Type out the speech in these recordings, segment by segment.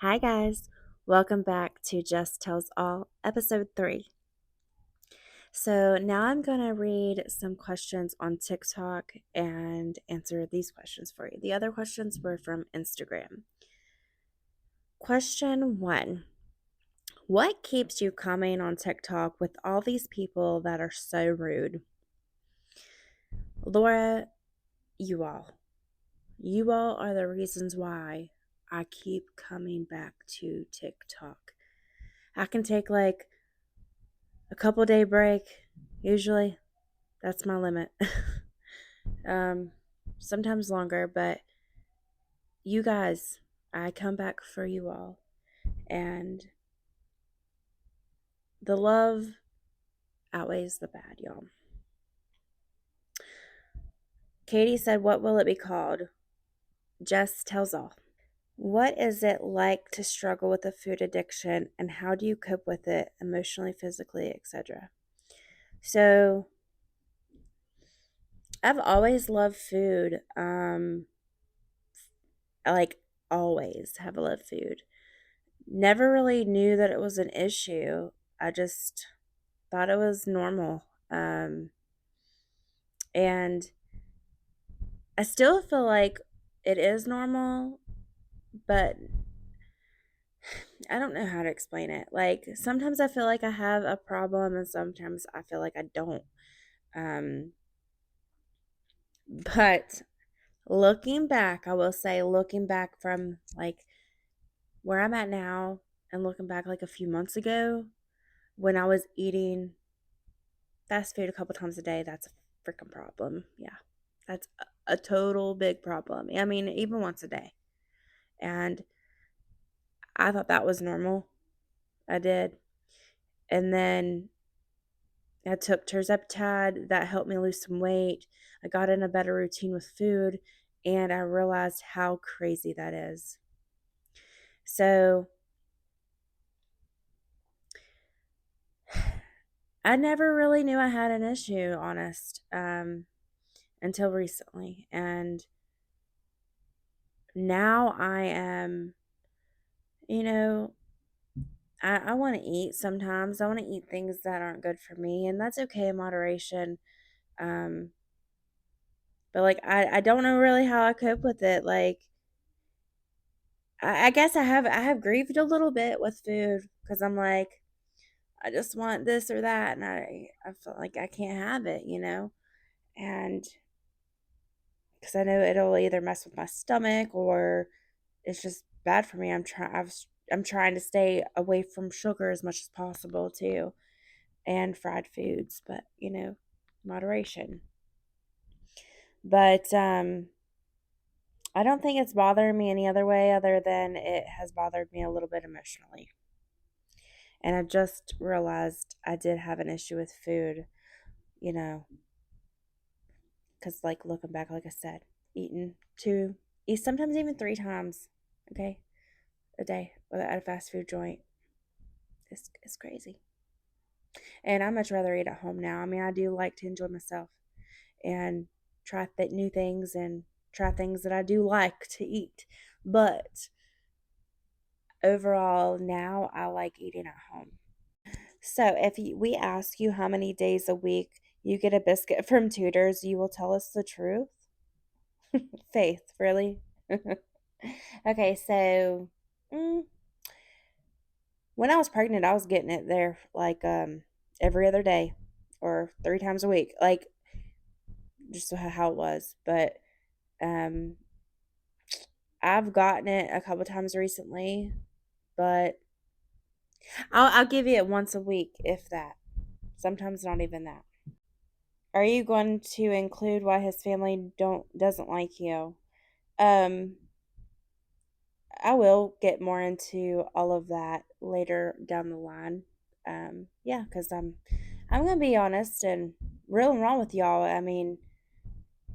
Hi, guys. Welcome back to Jess Tells All, episode 3. So, now I'm going to read some questions on TikTok and answer these questions for you. The other questions were from Instagram. Question 1: What keeps you coming on TikTok with all these people that are so rude? Laura, you all. You all are the reasons why I keep coming back to TikTok. I can take like a couple day break, usually. That's my limit. um, Sometimes longer, but you guys, I come back for you all. And the love outweighs the bad, y'all. Katie said, "What will it be called?" Jess tells all. What is it like to struggle with a food addiction, and how do you cope with it emotionally, physically, etc.? So, I've always loved food. Like always have loved food. Never really knew that it was an issue. I just thought it was normal. And I still feel like it is normal, but I don't know how to explain it. Like sometimes I feel like I have a problem and sometimes I feel like I don't. Um, but looking back, I will say looking back from like where I'm at now and looking back like a few months ago when I was eating fast food a couple times a day, that's a freaking problem. Yeah. That's a total big problem. I mean, even once a day. And I thought that was normal. I did. And then I took tirzepatide. That helped me lose some weight. I got in a better routine with food. And I realized how crazy that is. So I never really knew I had an issue, honest, until recently. And now I am, you know, I want to eat sometimes. I want to eat things that aren't good for me, and that's okay in moderation. Um, but like I don't know really how I cope with it. Like I guess I have grieved a little bit with food because I'm like I just want this or that, and I feel like I can't have it, and because I know it'll either mess with my stomach or it's just bad for me. I'm trying to stay away from sugar as much as possible too, and fried foods, but moderation. But I don't think it's bothering me any other way other than it has bothered me a little bit emotionally. And I just realized I did have an issue with food, you know, because like looking back, like I said, eating two, eat sometimes even 3 times, okay, a day at a fast food joint is crazy. And I much rather eat at home now. I mean, I do like to enjoy myself and try new things and try things that I do like to eat. But overall, now I like eating at home. So if we ask you how many days a week you get a biscuit from Tudor's, you will tell us the truth? Faith, really? Okay, so mm, when I was pregnant, I was getting it there like every other day or 3 times a week, like just how it was. But um, I've gotten it a couple times recently, but I'll give you it once a week, if that. Sometimes not even that. Are you going to include why his family doesn't like you? Um, I will get more into all of that later down the line. Yeah, because I'm gonna be honest and real and raw with y'all. I mean,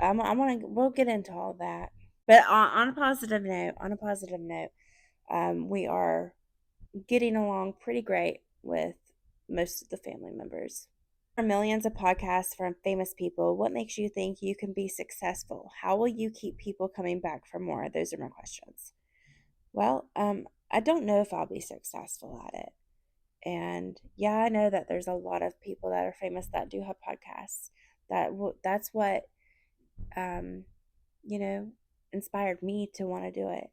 we'll get into all that. But on a positive note, we are getting along pretty great with most of the family members. There are millions of podcasts from famous people. What makes you think you can be successful? How will you keep people coming back for more? Those are my questions. Well, I don't know if I'll be successful at it. And yeah, I know that there's a lot of people that are famous that do have podcasts. That's what um, you know, inspired me to want to do it,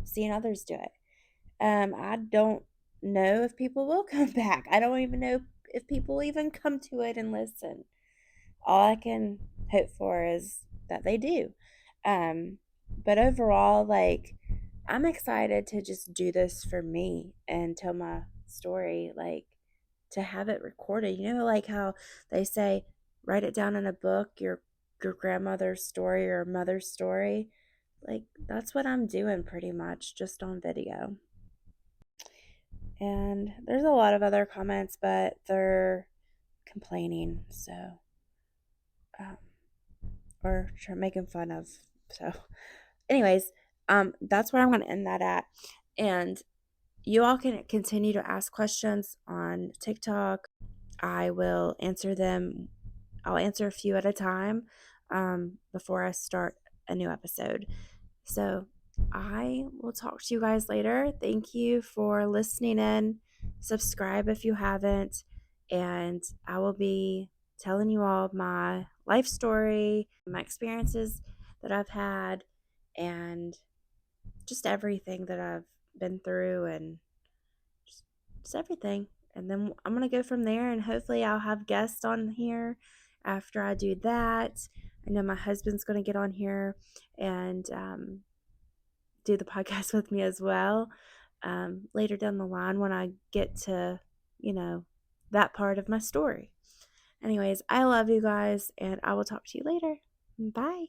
seeing others do it. I don't know if people will come back. I don't even know if people even come to it and listen. All I can hope for is that they do. Um, but overall, like, I'm excited to just do this for me and tell my story, like, to have it recorded. Like how they say, write it down in a book, your grandmother's story or mother's story. Like, that's what I'm doing pretty much, just on video. And there's a lot of other comments, but they're complaining, so um, or making fun of. So, anyways, that's where I'm going to end that at. And you all can continue to ask questions on TikTok. I will answer them. I'll answer a few at a time before I start a new episode. So I will talk to you guys later. Thank you for listening in. Subscribe if you haven't. And I will be telling you all my life story, my experiences that I've had, and just everything that I've been through, and just everything. And then I'm going to go from there, and hopefully I'll have guests on here after I do that. I know my husband's going to get on here and do the podcast with me as well later down the line when I get to, that part of my story. Anyways, I love you guys, and I will talk to you later. Bye.